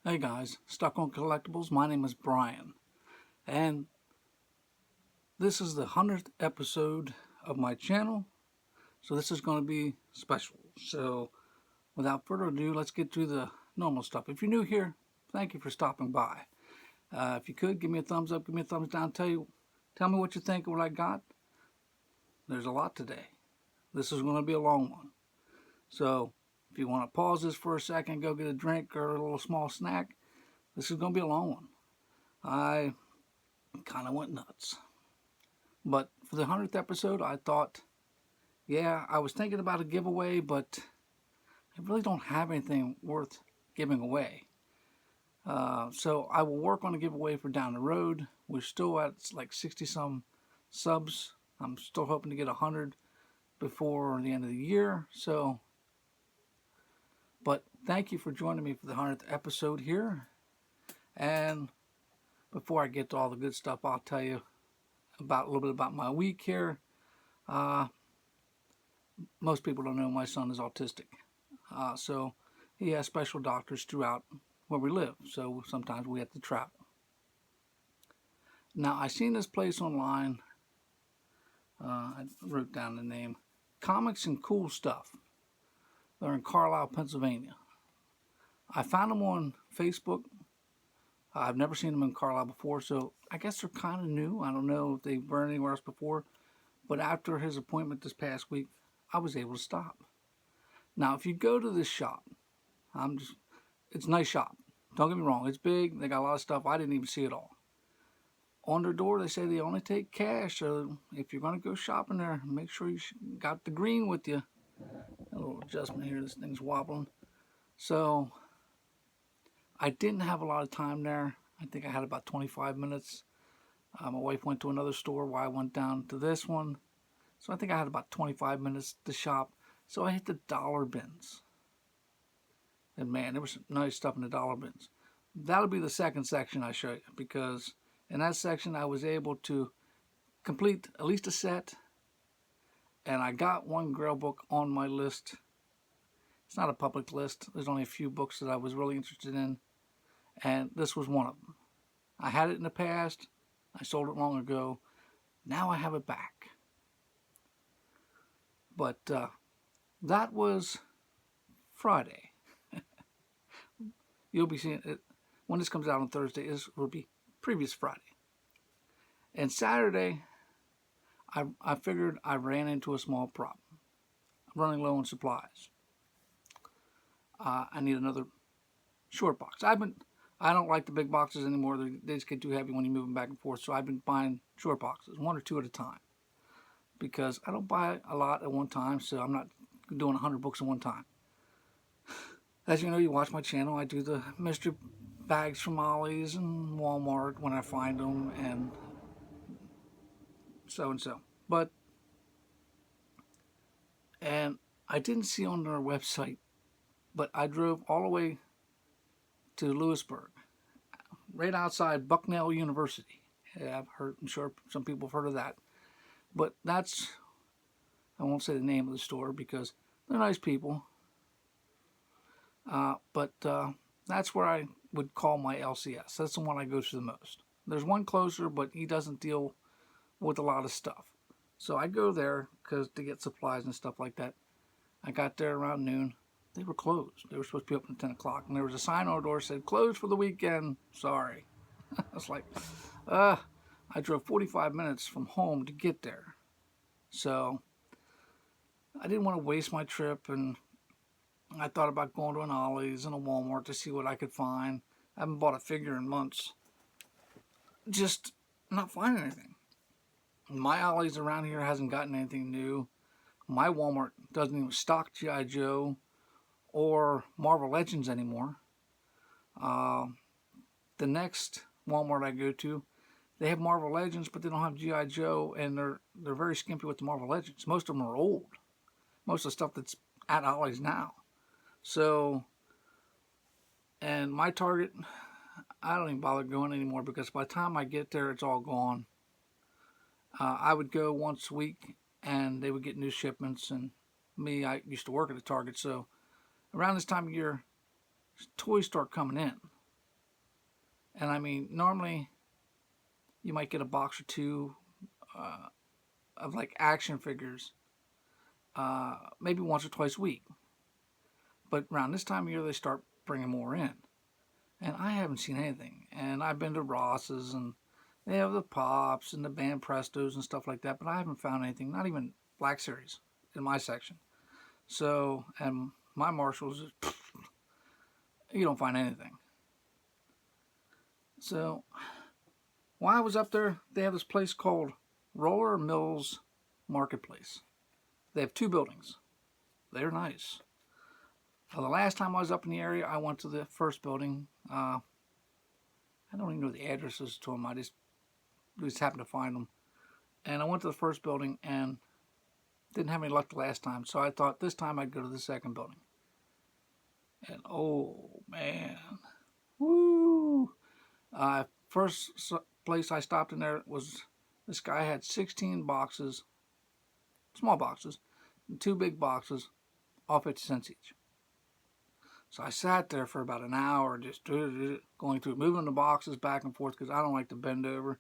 Hey guys, Stuck on Collectibles. My name is Brian, and this is the 100th episode of my channel. So this is going to be special. So without further ado, let's get to the normal stuff. If you're new here, thank you for stopping by. If you could, give me a thumbs up, give me a thumbs down. Tell me what you think of what I got. There's a lot today. This is going to be a long one. So if you want to pause this for a second, go get a drink or a little small snack. This is going to be a long one. I kind of went nuts. But for the 100th episode, I thought, yeah, I was thinking about a giveaway, but I really don't have anything worth giving away. So I will work on a giveaway for down the road. We're still at like 60 some subs. I'm still hoping to get 100 before the end of the year. But thank you for joining me for the 100th episode here. And before I get to all the good stuff, I'll tell you a little bit about my week here. Most people don't know my son is autistic. So he has special doctors throughout where we live. So sometimes we have to travel. Now, I seen this place online. I wrote down the name. Comics and Cool Stuff. They're in Carlisle, Pennsylvania. I found them on Facebook. I've never seen them in Carlisle before, so I guess they're kind of new. I don't know if they were anywhere else before. But after his appointment this past week, I was able to stop. Now, if you go to this shop, it's a nice shop. Don't get me wrong, it's big. They got a lot of stuff. I didn't even see it all. On their door, they say they only take cash. So if you're going to go shopping there, make sure you got the green with you. A little adjustment here. This thing's wobbling. So I didn't have a lot of time there. I think I had about 25 minutes. My wife went to another store while I went down to this one. So I think I had about 25 minutes to shop. So I hit the dollar bins. And man, there was some nice stuff in the dollar bins. That'll be the second section I show you, because in that section I was able to complete at least a set. And I got one Grail book on my list. It's not a public list. There's only a few books that I was really interested in. And this was one of them. I had it in the past. I sold it long ago. Now I have it back. But that was Friday. You'll be seeing it when this comes out on Thursday. This will be previous Friday. And Saturday, I figured I ran into a small problem. I'm running low on supplies. I need another short box. I don't like the big boxes anymore. They just get too heavy when you move them back and forth. So I've been buying short boxes, one or two at a time, because I don't buy a lot at one time. So I'm not doing 100 books at one time. As you know, you watch my channel. I do the mystery bags from Ollie's and Walmart when I find them, and so and so. And I didn't see on their website, but I drove all the way to Lewisburg, right outside Bucknell University. Yeah, I'm sure some people have heard of that. But I won't say the name of the store because they're nice people. But that's where I would call my LCS. That's the one I go to the most. There's one closer, but he doesn't deal with a lot of stuff. So I go there to get supplies and stuff like that. I got there around noon. They were closed. They were supposed to be open at 10 o'clock. And there was a sign on the door that said, closed for the weekend. Sorry. I was like, I drove 45 minutes from home to get there. So I didn't want to waste my trip, and I thought about going to an Ollie's and a Walmart to see what I could find. I haven't bought a figure in months. Just not finding anything. My Ollie's around here hasn't gotten anything new. My Walmart doesn't even stock G.I. Joe or Marvel Legends anymore. The next Walmart I go to, they have Marvel Legends, but they don't have G.I. Joe, and they're very skimpy with the Marvel Legends. Most of them are old. Most of the stuff that's at Ollie's now. So, and my Target, I don't even bother going anymore because by the time I get there, it's all gone. I would go once a week, and they would get new shipments. And I used to work at a Target, so around this time of year, toys start coming in. And I mean, normally you might get a box or two of like action figures, maybe once or twice a week. But around this time of year, they start bringing more in. And I haven't seen anything. And I've been to Ross's, and they have the Pops and the Band Prestos and stuff like that, but I haven't found anything, not even Black Series in my section. So, and my Marshalls, you don't find anything. So, while I was up there, they have this place called Roller Mills Marketplace. They have two buildings. They're nice. The last time I was up in the area, I went to the first building. I don't even know the addresses to them. I just happened to find them. And I went to the first building and didn't have any luck the last time. So I thought this time I'd go to the second building. And oh, man. Woo! First place I stopped in there was, this guy had 16 boxes, small boxes, and 2 big boxes, all 50 cents each. So I sat there for about an hour just going through, moving the boxes back and forth because I don't like to bend over.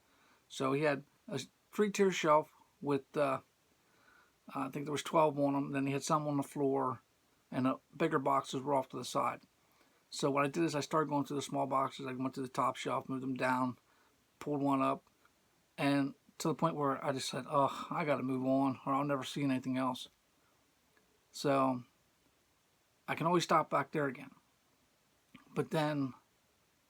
So he had a 3-tier shelf with, I think there was 12 on them. Then he had some on the floor, and the bigger boxes were off to the side. So what I did is I started going through the small boxes. I went to the top shelf, moved them down, pulled one up, and to the point where I just said, oh, I got to move on or I'll never see anything else. So I can always stop back there again. But then,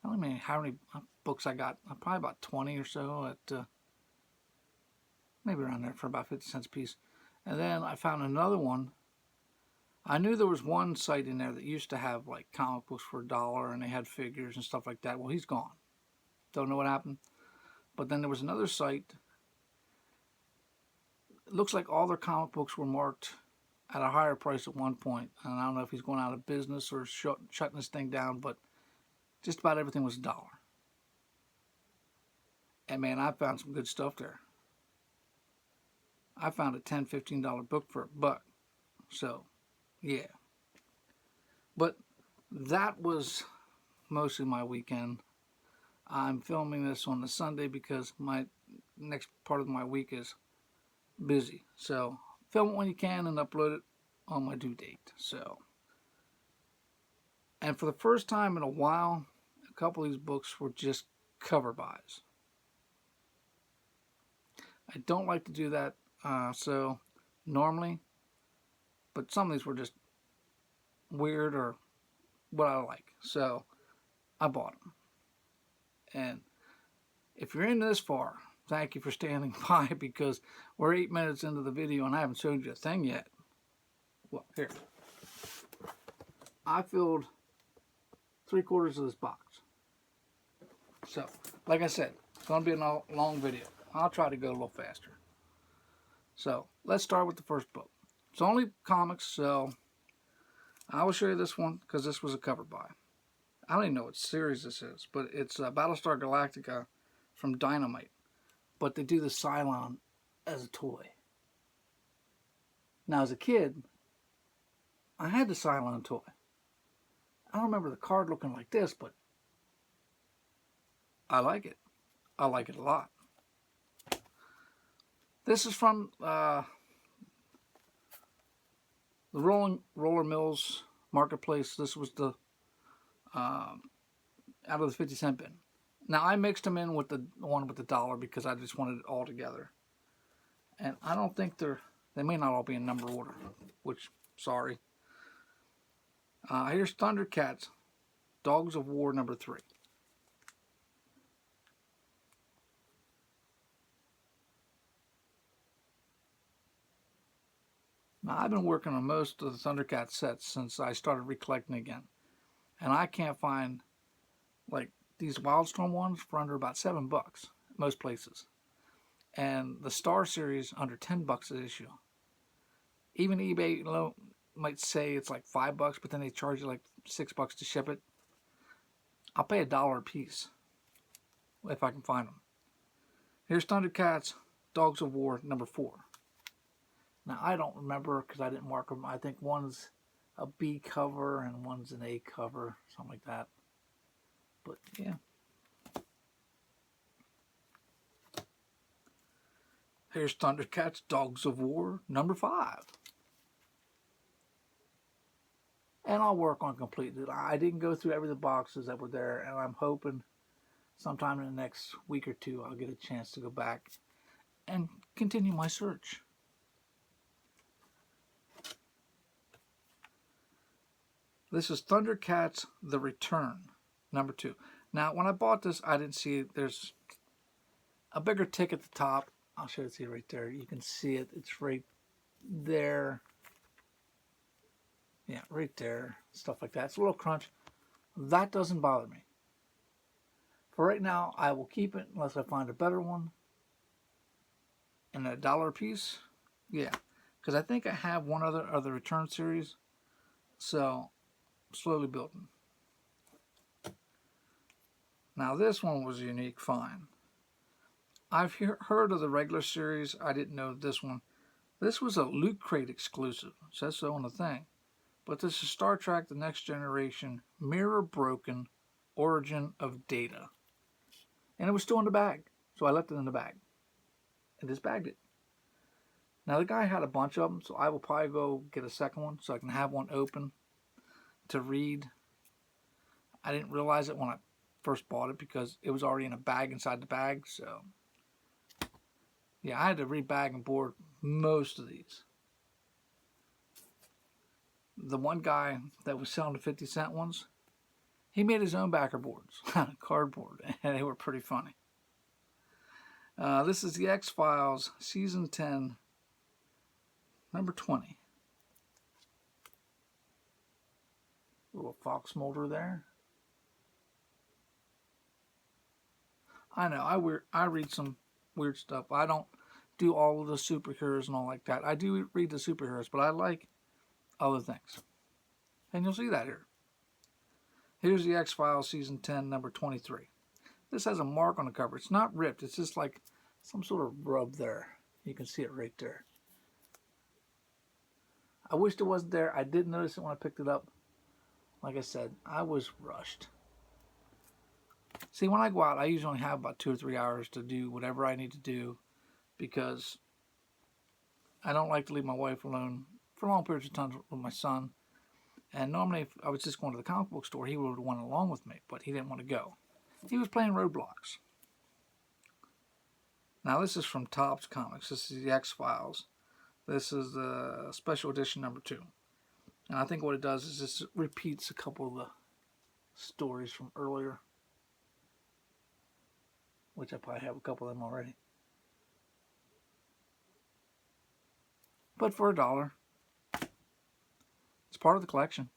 I don't know how many books I got. Probably about 20 or so at, maybe around there for about 50 cents a piece. And then I found another one. I knew there was one site in there that used to have like comic books for $1 and they had figures and stuff like that. Well, he's gone. Don't know what happened. But then there was another site. It looks like all their comic books were marked at a higher price at one point. And I don't know if he's going out of business or shutting this thing down, but just about everything was $1. And man, I found some good stuff there. I found a $10, $15 book for $1. So, yeah. But that was mostly my weekend. I'm filming this on the Sunday because my next part of my week is busy. So, film it when you can and upload it on my due date. So, and for the first time in a while, a couple of these books were just cover buys. I don't like to do that, so normally, but some of these were just weird or what I like. So, I bought them. And if you're in this far, thank you for standing by because we're 8 minutes into the video and I haven't showed you a thing yet. Well, here. I filled 3/4 of this box. So, like I said, it's going to be a long video. I'll try to go a little faster. So, let's start with the first book. It's only comics, so I will show you this one because this was a cover buy. I don't even know what series this is, but it's Battlestar Galactica from Dynamite. But they do the Cylon as a toy. Now, as a kid, I had the Cylon toy. I don't remember the card looking like this, but I like it. I like it a lot. This is from the Roller Mills Marketplace. This was the out of the 50 cent bin. Now I mixed them in with the one with the $1 because I just wanted it all together. And I don't think they may not all be in number order, which, sorry. Here's Thundercats, Dogs of War number 3. Now, I've been working on most of the Thundercats sets since I started recollecting again. And I can't find, like, these Wildstorm ones for under about $7 most places. And the Star Series under $10 an issue. Even eBay might say it's like $5, but then they charge you like $6 to ship it. I'll pay $1 a piece if I can find them. Here's Thundercats, Dogs of War number 4. Now, I don't remember because I didn't mark them. I think one's a B cover and one's an A cover, something like that. But, yeah. Here's Thundercats Dogs of War number 5. And I'll work on completing it. I didn't go through every of the boxes that were there, and I'm hoping sometime in the next week or two I'll get a chance to go back and continue my search. This is Thundercats The Return, number 2. Now, when I bought this, I didn't see it. There's a bigger tick at the top. I'll show it to you right there. You can see it. It's right there. Yeah, right there. Stuff like that. It's a little crunch. That doesn't bother me. For right now, I will keep it unless I find a better one. And $1 a piece. Yeah, because I think I have one other of the Return series. So, slowly building. Now, this one was a unique find. I've heard of the regular series. I didn't know this one. This was a Loot Crate exclusive. It says so on the thing. But this is Star Trek The Next Generation Mirror Broken Origin of Data. And it was still in the bag. So I left it in the bag. And just bagged it. Now the guy had a bunch of them. So I will probably go get a second one. So I can have one open to read. I didn't realize it when I first bought it because it was already in a bag inside the bag. So yeah, I had to rebag and board most of these. The one guy that was selling the 50-cent ones, he made his own backer boards out of cardboard, and they were pretty funny. This is the X-Files Season 10, number 20. Little fox molder there. I know, I read some weird stuff. I don't do all of the superheroes and all like that. I do read the superheroes, but I like other things. And you'll see that here. Here's the X-Files Season 10, number 23. This has a mark on the cover. It's not ripped. It's just like some sort of rub there. You can see it right there. I wished it wasn't there. I did notice it when I picked it up. Like I said, I was rushed. See, when I go out, I usually only have about 2 or 3 hours to do whatever I need to do because I don't like to leave my wife alone for long periods of time with my son. And normally, if I was just going to the comic book store, he would have went along with me, but he didn't want to go. He was playing Roblox. Now, this is from Topps Comics. This is the X-Files. This is the special edition number 2. And I think what it does is just repeats a couple of the stories from earlier, which I probably have a couple of them already. But for $1, it's part of the collection.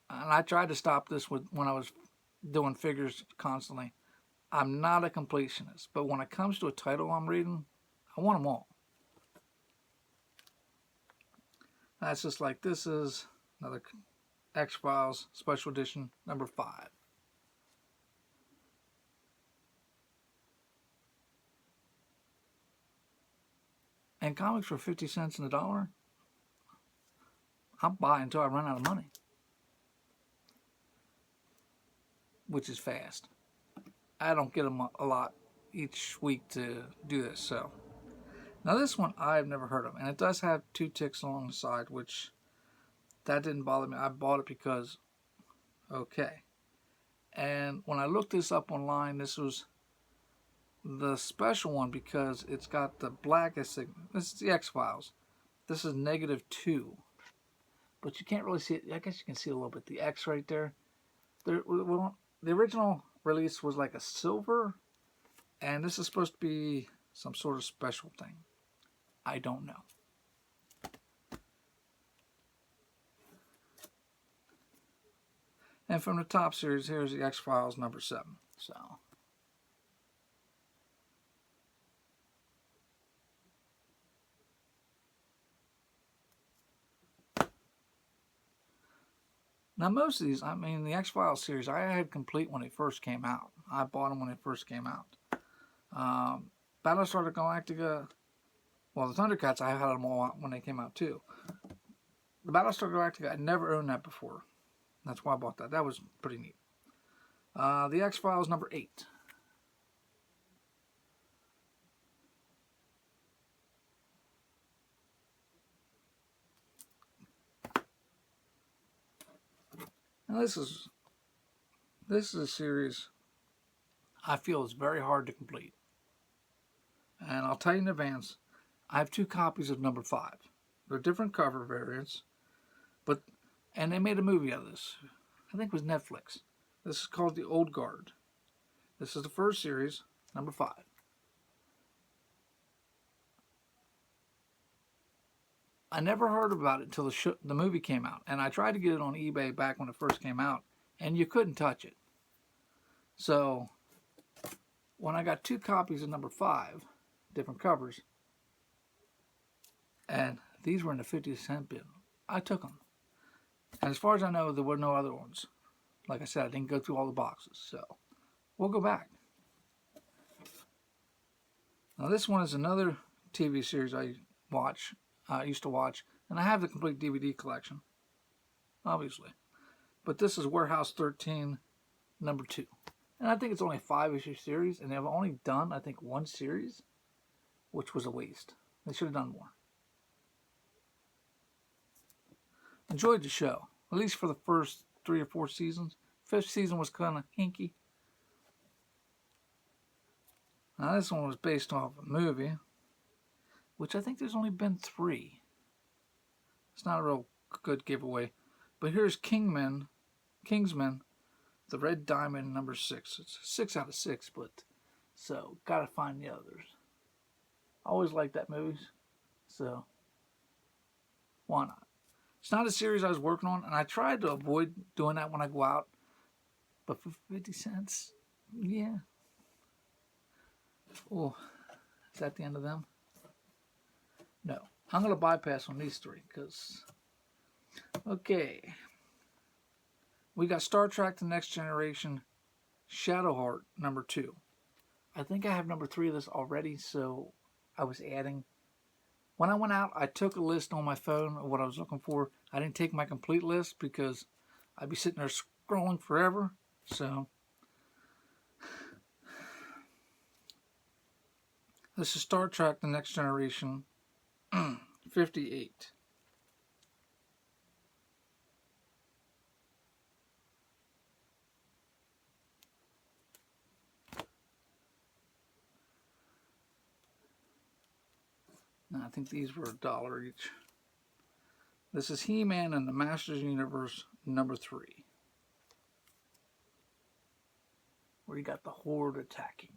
And I tried to stop this when I was doing figures constantly. I'm not a completionist, but when it comes to a title I'm reading, I want them all. That's just like this is another X-Files special edition number 5. And comics for 50 cents and $1, I'll buy until I run out of money. Which is fast. I don't get them a lot each week to do this, so. Now this one I've never heard of, and it does have 2 ticks along the side, which that didn't bother me. I bought it because, okay. And when I looked this up online, this was the special one because it's got the blackest signal. This is the X-Files. This is -2. But you can't really see it. I guess you can see a little bit. The X right there. The original release was like a silver, and this is supposed to be some sort of special thing. I don't know. And from the top series, here's the X-Files number 7. So. Now most of these, I mean the X-Files series, I had complete when they first came out. I bought them when they first came out. Battlestar Galactica, well the Thundercats, I had them all when they came out too. The Battlestar Galactica, I never owned that before. That's why I bought that. That was pretty neat. The X-Files number 8. Now this is a series I feel is very hard to complete. And I'll tell you in advance, I have 2 copies of number 5. They're different cover variants, and they made a movie out of this. I think it was Netflix. This is called The Old Guard. This is the first series, number 5. I never heard about it until the movie came out, and I tried to get it on eBay back when it first came out, and you couldn't touch it. So when I got 2 copies of number 5, different covers, and these were in the 50-cent bin, I took them. And as far as I know, there were no other ones. Like I said, I didn't go through all the boxes, so we'll go back. Now this one is another TV series I used to watch, and I have the complete DVD collection, obviously. But this is Warehouse 13, number 2. And I think it's only a 5-issue series, and they've only done, I think, 1 series, which was a waste. They should have done more. Enjoyed the show, at least for the first 3 or 4 seasons. 5th season was kind of hinky. Now this one was based off a movie, which I think there's only been 3. It's not a real good giveaway. But here's Kingsman, The Red Diamond, number 6. It's 6 out of 6, but so gotta find the others. I always liked that movie, so why not? It's not a series I was working on, and I tried to avoid doing that when I go out. But for 50 cents, yeah. Oh, is that the end of them? No. I'm going to bypass on these 3, because... Okay. We got Star Trek The Next Generation, Shadowheart, number 2. I think I have number 3 of this already, so I was adding. When I went out, I took a list on my phone of what I was looking for. I didn't take my complete list because I'd be sitting there scrolling forever. So, this is Star Trek The Next Generation, 58. Now, I think these were $1 each. This is He-Man and the Masters Universe, number 3. Where you got the Horde attacking.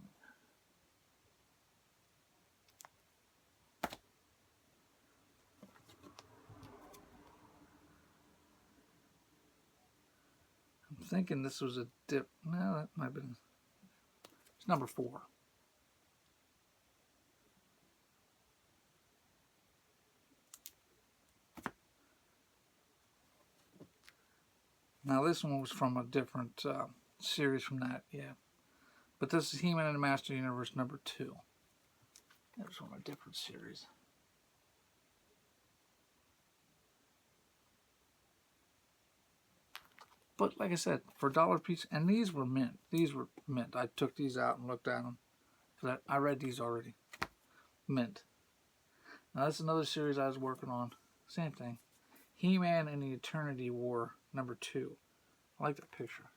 I'm thinking this was a dip. No, that might have been. It's number 4. Now this one was from a different series from that, yeah. But this is He-Man and the Master Universe number 2. That was from a different series. But like I said, for $1 piece, and these were mint. These were mint. I took these out and looked at them. So I read these already. Mint. Now this is another series I was working on. Same thing. He-Man and the Eternity War, number 2. I like that picture.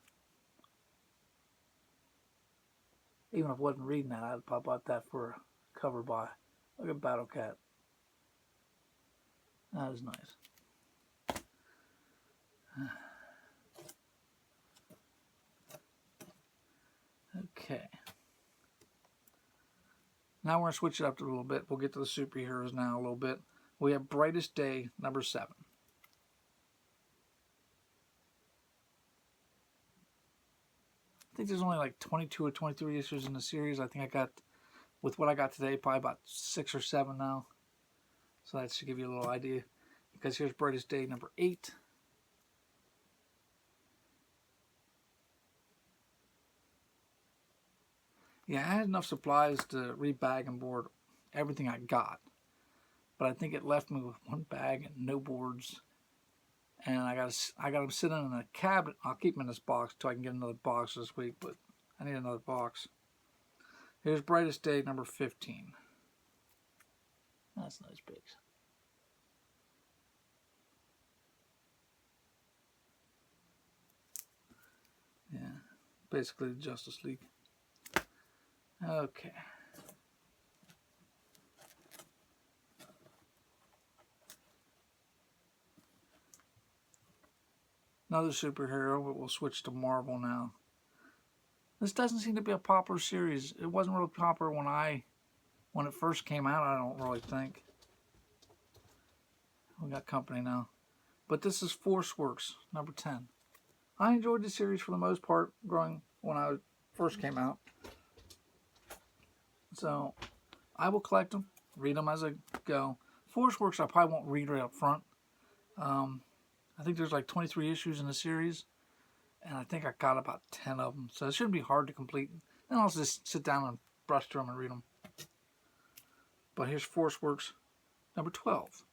Even if I wasn't reading that, I'd pop out that for a cover buy. Look at Battle Cat. That is nice. Okay. Now we're going to switch it up a little bit. We'll get to the superheroes now a little bit. We have Brightest Day, number 7. I think there's only like 22 or 23 issues in the series. I think I got, with what I got today, probably about 6 or 7 now. So that should give you a little idea. Because here's Brightest Day, number 8. Yeah, I had enough supplies to rebag and board everything I got. But I think it left me with 1 bag and no boards. And I got them sitting in a cabinet. I'll keep them in this box until I can get another box this week, but I need another box. Here's Brightest Day, number 15. That's nice pics. Basically the Justice League. Okay. Another superhero, but we'll switch to Marvel now. This doesn't seem to be a popular series. It wasn't really popular when it first came out, I don't really think. We got company now. But this is ForceWorks, number 10. I enjoyed the series for the most part growing when I first came out. So I will collect them, read them as I go. ForceWorks I probably won't read right up front. I think there's like 23 issues in the series, and I think I got about 10 of them, so it shouldn't be hard to complete. Then I'll just sit down and brush through them and read them. But here's ForceWorks number 12.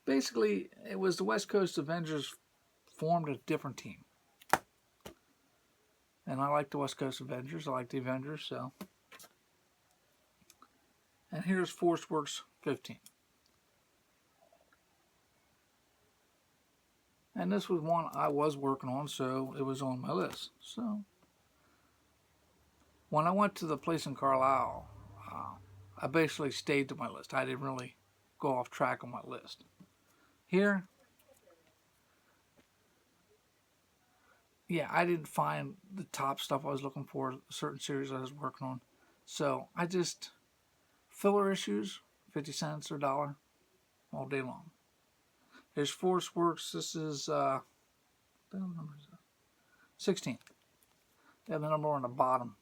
Basically, it was the West Coast Avengers formed a different team. And I like the West Coast Avengers. I like the Avengers, so. And here's ForceWorks 15. And this was one I was working on, so it was on my list. So, when I went to the place in Carlisle, I basically stayed to my list. I didn't really go off track on my list. Here, yeah, I didn't find the top stuff I was looking for, a certain series I was working on. So, I just, filler issues, 50 cents or $1, all day long. Here's ForceWorks. This is, what number is that? 16. They have the number on the bottom.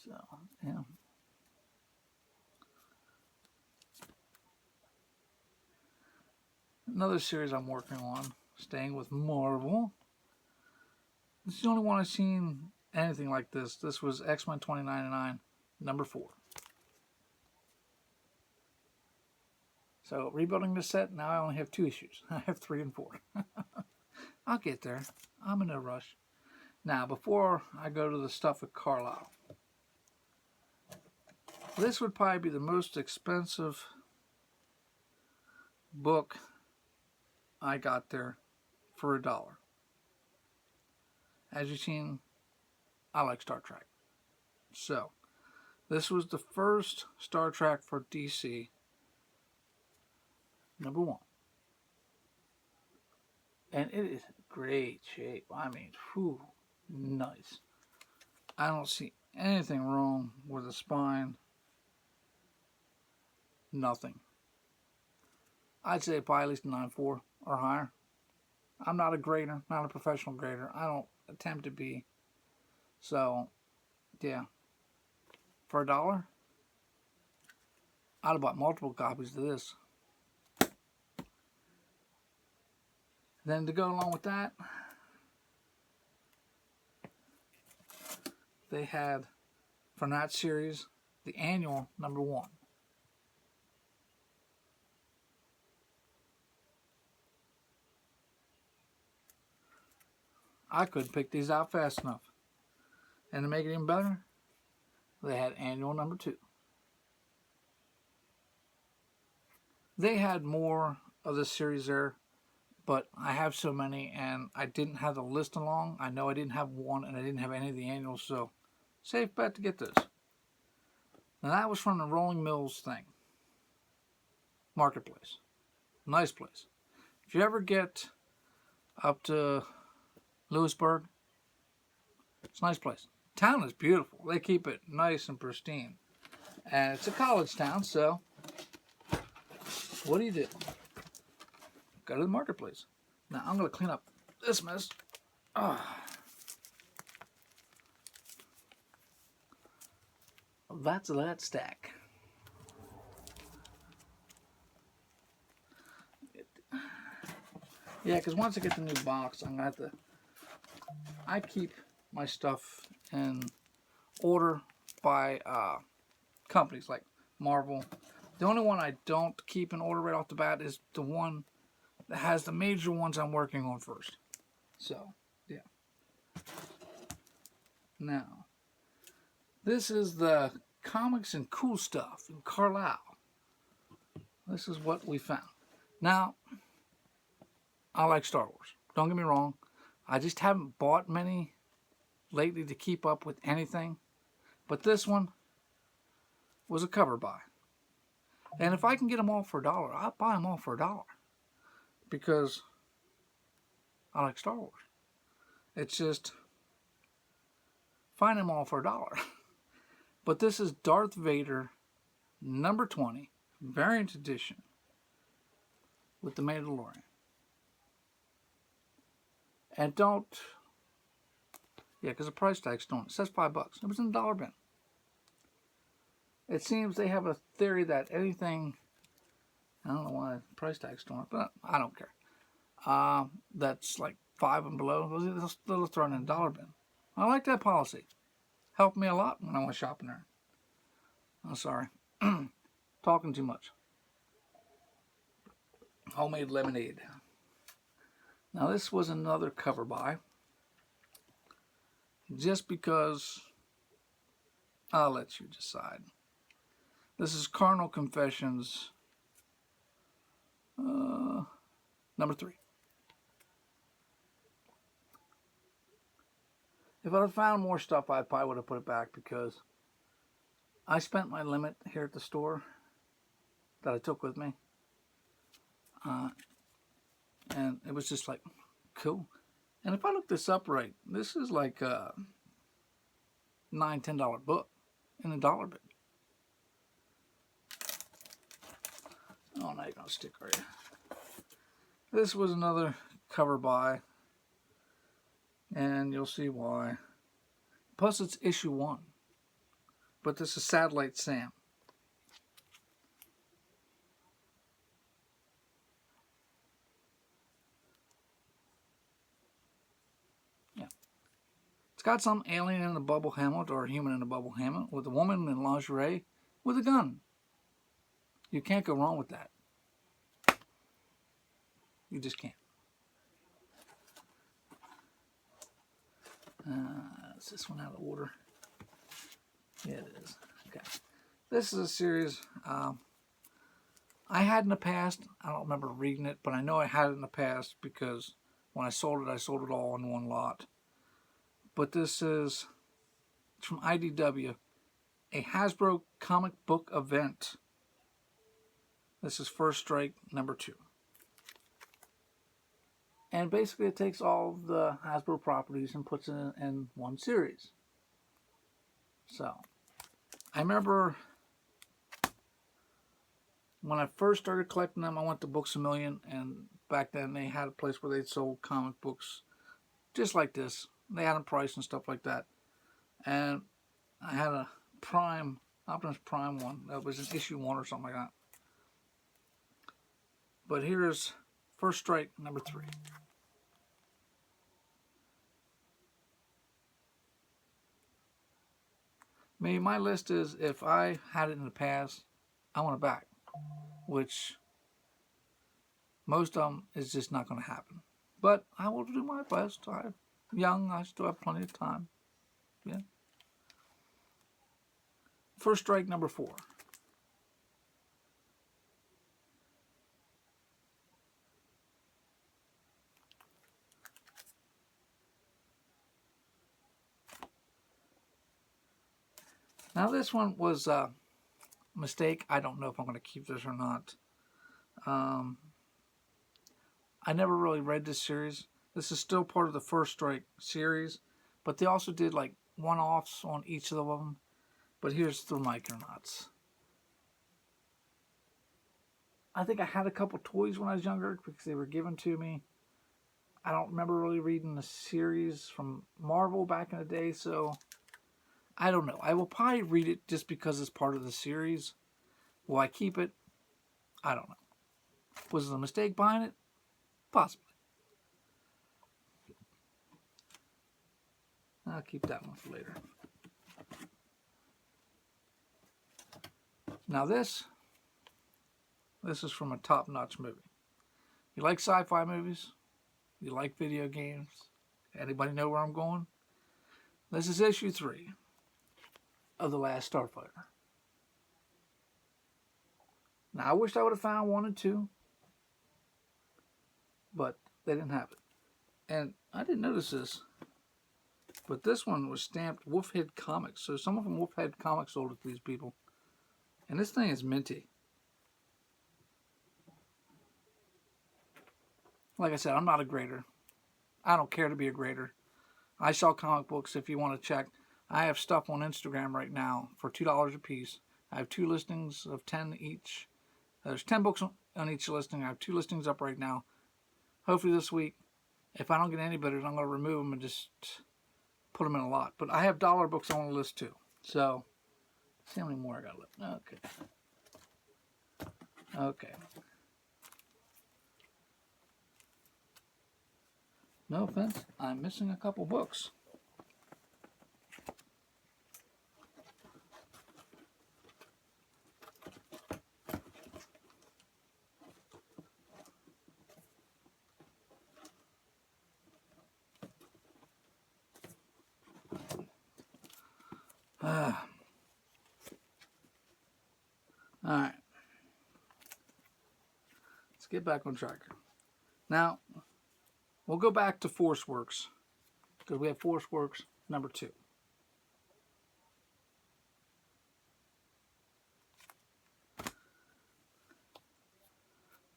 So, yeah. Another series I'm working on, staying with Marvel. This is the only one I've seen anything like this. This was X-Men 2099, number 4. So, rebuilding the set, now I only have 2 issues. I have 3 and 4. I'll get there. I'm in no rush. Now, before I go to the stuff at Carlisle, this would probably be the most expensive book I got there for $1. As you've seen, I like Star Trek. So, this was the first Star Trek for DC, number 1. And it is great shape. I mean, whew, nice. I don't see anything wrong with the spine. Nothing. I'd say probably at least a 9.4 or higher. I'm not a grader, not a professional grader. I don't attempt to be. So, yeah. For $1, I'd have bought multiple copies of this. Then to go along with that, they had, from that series, the annual number 1. I couldn't pick these out fast enough. And to make it even better, they had annual number 2. They had more of this series there, but I have so many and I didn't have the list along. I know I didn't have one and I didn't have any of the annuals, so safe bet to get this. Now that was from the Rolling Mills thing. Marketplace. Nice place. If you ever get up to Lewisburg, it's a nice place. Town is beautiful. They keep it nice and pristine. And it's a college town, so what do? Go to the marketplace. Now I'm going to clean up this mess. That's that stack. Yeah, because once I get the new box, I'm going to have to... I keep my stuff in order by companies like Marvel. The only one I don't keep in order right off the bat is the one that has the major ones I'm working on first. So, yeah. Now, This is the Comics and Cool Stuff in Carlisle. This is what we found. Now, I like Star Wars. Don't get me wrong. I just haven't bought many lately to keep up with anything. But this one was a cover buy. And if I can get them all for $1, I'll buy them all for $1. Because I like Star Wars. It's just, find them all for $1. But this is Darth Vader number 20, variant edition, with the Mandalorian. And don't, yeah, because the price tag's on it. It says $5. It was in the dollar bin. It seems they have a theory that anything, I don't know why the price tag's on it, but I don't care. That's like $5 and below, they'll throw it in the dollar bin. I like that policy. Helped me a lot when I went shopping there. I'm sorry. Talking too much. Homemade lemonade. Now this was another cover buy. Just because I'll let you decide. This is Carnal Confessions number 3. If I'd have found more stuff, I probably would have put it back because I spent my limit here at the store that I took with me. And it was just like, cool. And if I look this up right, this is like a $9, $10 book in a dollar bin. Oh, now you're going to stick, are you? This was another cover buy. And you'll see why. Plus, it's issue 1. But this is Satellite Sam. Yeah. It's got some alien in a bubble helmet or a human in a bubble helmet with a woman in lingerie with a gun. You can't go wrong with that. You just can't. Is this one out of order? Yeah, it is. Okay. This is a series I had in the past. I don't remember reading it, but I know I had it in the past because when I sold it all in one lot. But this is from IDW, a Hasbro comic book event. This is First Strike number 2. And basically it takes all the Hasbro properties and puts it in one series. So, I remember when I first started collecting them, I went to Books A Million, and back then they had a place where they sold comic books just like this. They had a price and stuff like that. And I had a Optimus Prime one. That was an issue 1 or something like that. But here's First Strike number 3. Maybe my list is, if I had it in the past, I want it back. Which, most of them is just not going to happen. But I will do my best. I'm young. I still have plenty of time. Yeah. First Strike number 4. Now this one was a mistake. I don't know if I'm going to keep this or not. I never really read this series. This is still part of the First Strike series, but they also did like one-offs on each of them. But here's the Micronauts. I think I had a couple toys when I was younger because they were given to me. I don't remember really reading the series from Marvel back in the day, so I don't know. I will probably read it just because it's part of the series. Will I keep it? I don't know. Was it a mistake buying it? Possibly. I'll keep that one for later. Now this is from a top-notch movie. You like sci-fi movies? You like video games? Anybody know where I'm going? This is issue 3 of The Last Starfighter. Now, I wish I would have found 1 and 2, but they didn't have it. And I didn't notice this, but this one was stamped Wolfhead Comics. So someone from Wolfhead Comics sold it to these people. And this thing is minty. Like I said, I'm not a grader. I don't care to be a grader. I sell comic books if you want to check. I have stuff on Instagram right now for $2 a piece. I have 2 listings of 10 each. There's 10 books on each listing. I have 2 listings up right now. Hopefully this week, if I don't get any bidders, I'm going to remove them and just put them in a lot. But I have dollar books I want to list too. So, let's see how many more I got left. Okay. No offense, I'm missing a couple books. Alright. Let's get back on track. Now, we'll go back to Force Works, because we have Force Works number 2.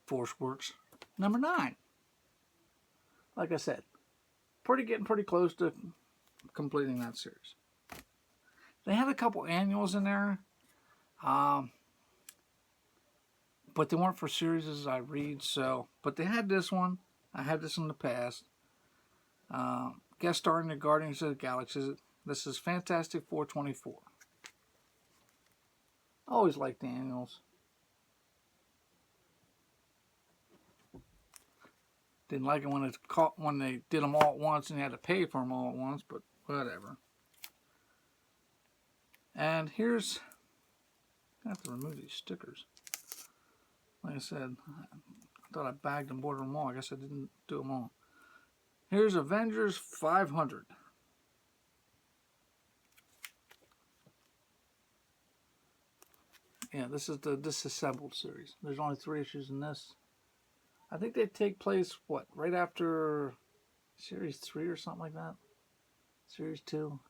Force Works number 9. Like I said, getting pretty close to completing that series. They had a couple annuals in there, but they weren't for series I read. So, but they had this one. I had this in the past. Guest starring the Guardians of the Galaxy. This is Fantastic Four 24. I always liked the annuals. Didn't like it when they did them all at once and you had to pay for them all at once, but whatever. And here's, I have to remove these stickers. Like I said, I thought I bagged and boarded them all. I guess I didn't do them all. Here's Avengers 500. Yeah, this is the Disassembled series. There's only 3 issues in this. I think they take place, what, right after Series 3 or something like that? Series 2?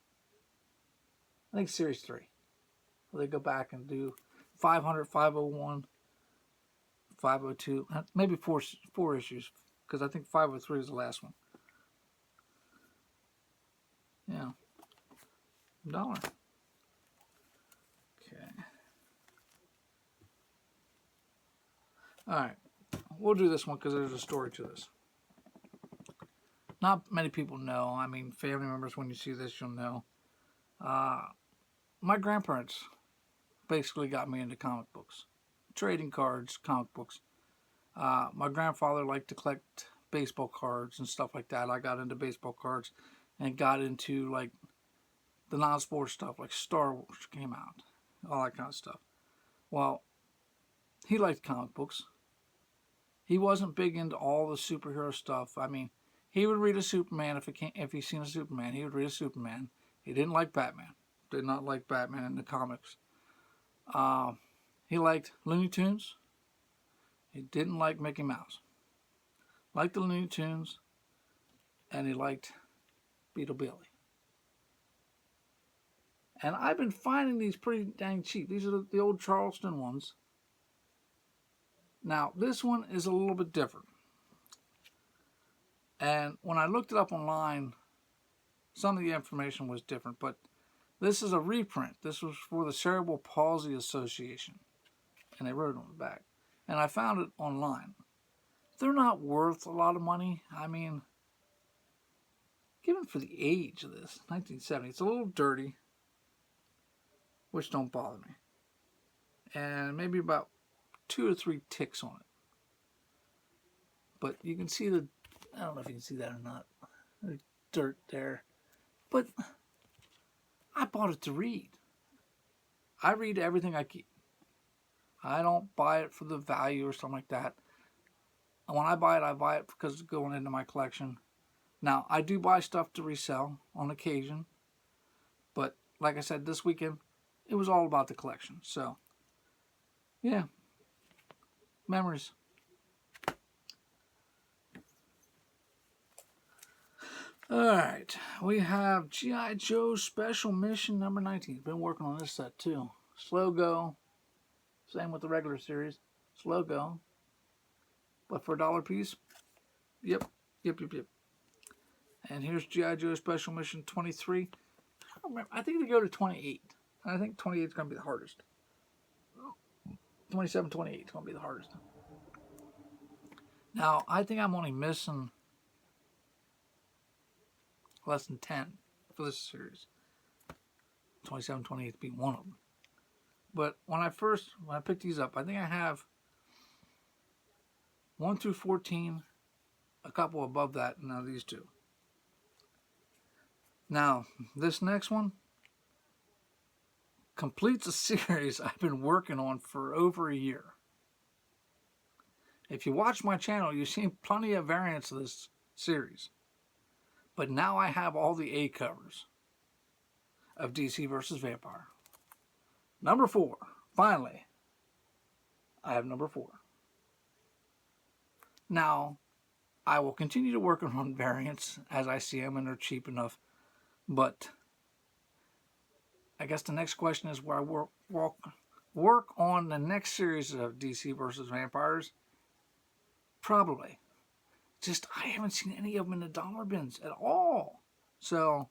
I think Series 3. They go back and do 500, 501, 502, maybe four issues, because I think 503 is the last one. Yeah. $1. Okay. Alright. We'll do this one because there's a story to this. Not many people know. I mean, family members, when you see this, you'll know. My grandparents basically got me into comic books. Trading cards, comic books. My grandfather liked to collect baseball cards and stuff like that. I got into baseball cards and got into like the non-sports stuff, like Star Wars came out, all that kind of stuff. Well, he liked comic books. He wasn't big into all the superhero stuff. I mean, he would read a Superman if he's seen a Superman. He would read a Superman. He didn't like Batman. Did not like Batman in the comics. He liked Looney Tunes. He didn't like Mickey Mouse. Liked the Looney Tunes, and he liked Beetle Billy. And I've been finding these pretty dang cheap. These are the old Charleston ones. Now, this one is a little bit different. And when I looked it up online, some of the information was different, but this is a reprint. This was for the Cerebral Palsy Association. And they wrote it on the back. And I found it online. They're not worth a lot of money. I mean, given for the age of this, 1970, it's a little dirty, which don't bother me. And maybe about 2 or 3 ticks on it. But you can see I don't know if you can see that or not. There's dirt there. But I bought it to read. I read everything I keep. I don't buy it for the value or something like that. And when I buy it because it's going into my collection. Now, I do buy stuff to resell on occasion. But like I said, this weekend, it was all about the collection. So, yeah, memories. Alright, we have G.I. Joe Special Mission number 19. Been working on this set too. Slow go. Same with the regular series. Slow go. But for $1 piece, yep. And here's G.I. Joe Special Mission 23. I don't remember. I think they go to 28. I think 28 is going to be the hardest. 27, 28 is going to be the hardest. Now, I think I'm only missing less than 10 for this series. 27, 28 to be one of them. But when I picked these up, I think I have 1 through 14, a couple above that, and now these two. Now, this next one completes a series I've been working on for over a year. If you watch my channel, you've seen plenty of variants of this series. But now I have all the A covers of DC vs. Vampire. Number 4. Finally, I have number 4. Now, I will continue to work on variants as I see them and they're cheap enough. But I guess the next question is where I work on the next series of DC vs. Vampires. Probably. Just I haven't seen any of them in the dollar bins at all. So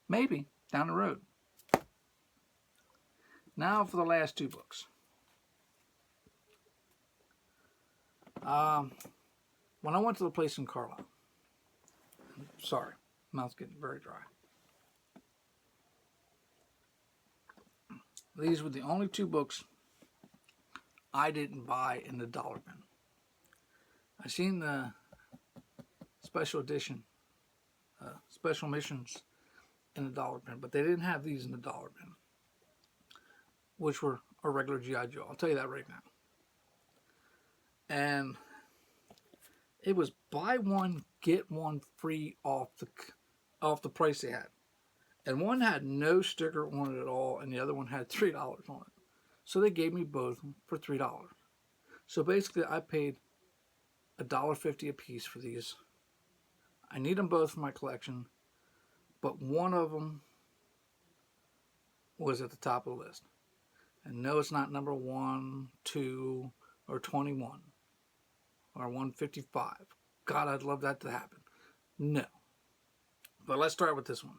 maybe down the road. Now for the last 2 books. When I went to the place in Carlisle, sorry, mouth's getting very dry. These were the only 2 books I didn't buy in the dollar bin. I seen the special edition, special missions in the dollar bin, but they didn't have these in the dollar bin, which were a regular G.I. Joe. I'll tell you that right now. And it was buy one, get one free off the price they had. And one had no sticker on it at all, and the other one had $3 on it. So they gave me both for $3. So basically I paid $1.50 a piece for these. I need them both for my collection, but one of them was at the top of the list. And no, it's not number 1, 2, or 21, or 155. God, I'd love that to happen. No. But let's start with this one.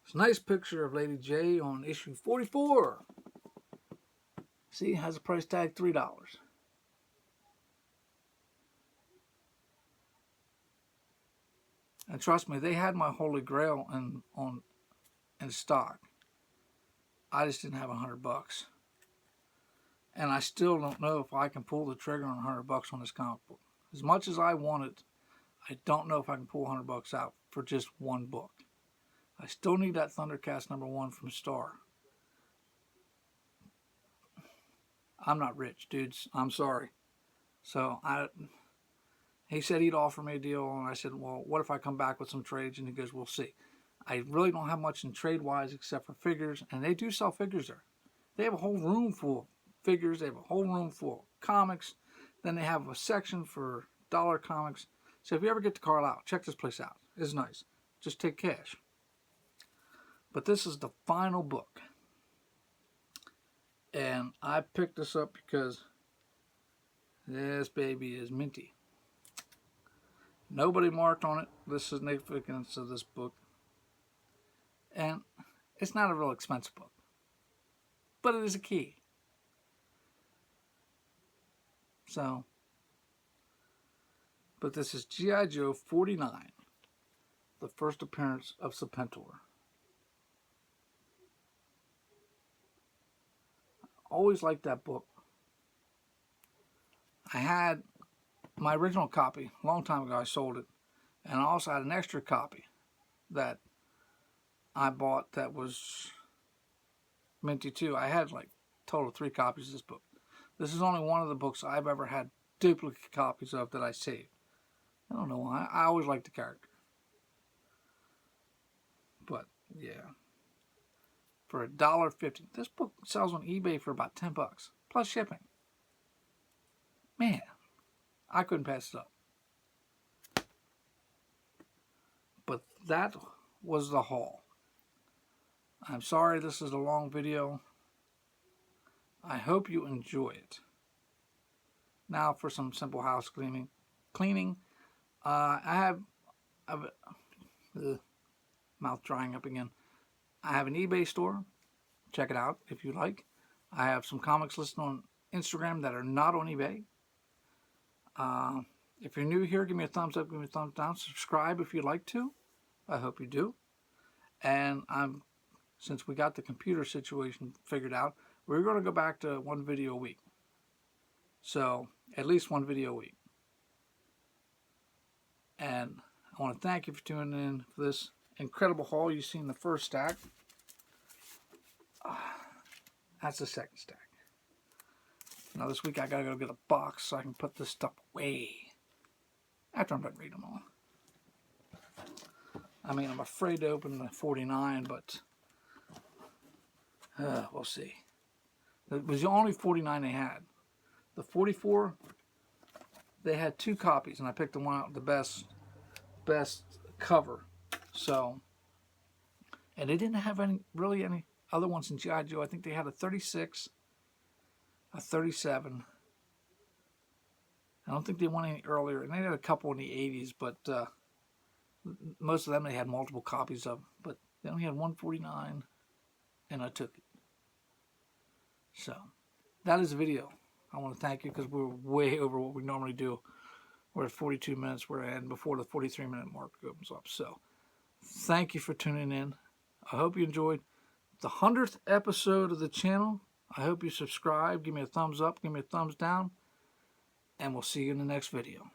It's a nice picture of Lady J on issue 44. See, it has a price tag $3. And trust me, they had my Holy Grail in stock. I just didn't have $100. And I still don't know if I can pull the trigger on $100 on this comic book. As much as I want it, I don't know if I can pull $100 out for just one book. I still need that Thundercats number 1 from Star. I'm not rich, dudes. I'm sorry. So he said he'd offer me a deal, and I said, well, what if I come back with some trades? And he goes, we'll see. I really don't have much in trade-wise except for figures, and they do sell figures there. They have a whole room full of figures. They have a whole room full of comics. Then they have a section for dollar comics. So if you ever get to Carlisle, check this place out. It's nice. Just take cash. But this is the final book. And I picked this up because this baby is minty. Nobody marked on it the significance of this book. And it's not a real expensive book. But it is a key. So, but this is G.I. Joe 49, the first appearance of Serpentor. Always liked that book. I had my original copy a long time ago. I sold it, and I also had an extra copy that I bought that was minty too. I had like total 3 copies of this book. This is only one of the books I've ever had duplicate copies of that I saved. I don't know why. I always liked the character. But yeah. for $1.50. This book sells on eBay for about $10 plus shipping. Man, I couldn't pass it up. But that was the haul. I'm sorry this is a long video. I hope you enjoy it. Now for some simple house cleaning. I have mouth drying up again. I have an eBay store. Check it out if you like. I have some comics listed on Instagram that are not on eBay. If you're new here, give me a thumbs up, give me a thumbs down. Subscribe if you'd like to. I hope you do. And since we got the computer situation figured out, we're going to go back to one video a week. So, at least one video a week. And I want to thank you for tuning in for this incredible haul. You've seen the first stack. That's the second stack. Now this week I gotta go get a box so I can put this stuff away after I'm done reading them all. I mean, I'm afraid to open the 49, but we'll see. It was the only 49 they had. The 44, they had 2 copies, and I picked the one out, the best cover. So, and they didn't have any other ones in G.I. Joe. I think they had a 36, a 37. I don't think they went any earlier, and they had a couple in the 80s, but most of them they had multiple copies of. But they only had 149, and I took it. So, that is the video. I want to thank you because we're way over what we normally do. We're at 42 minutes. We're in before the 43-minute mark opens up. So, thank you for tuning in. I hope you enjoyed the 100th episode of the channel. I hope you subscribe. Give me a thumbs up. Give me a thumbs down. And we'll see you in the next video.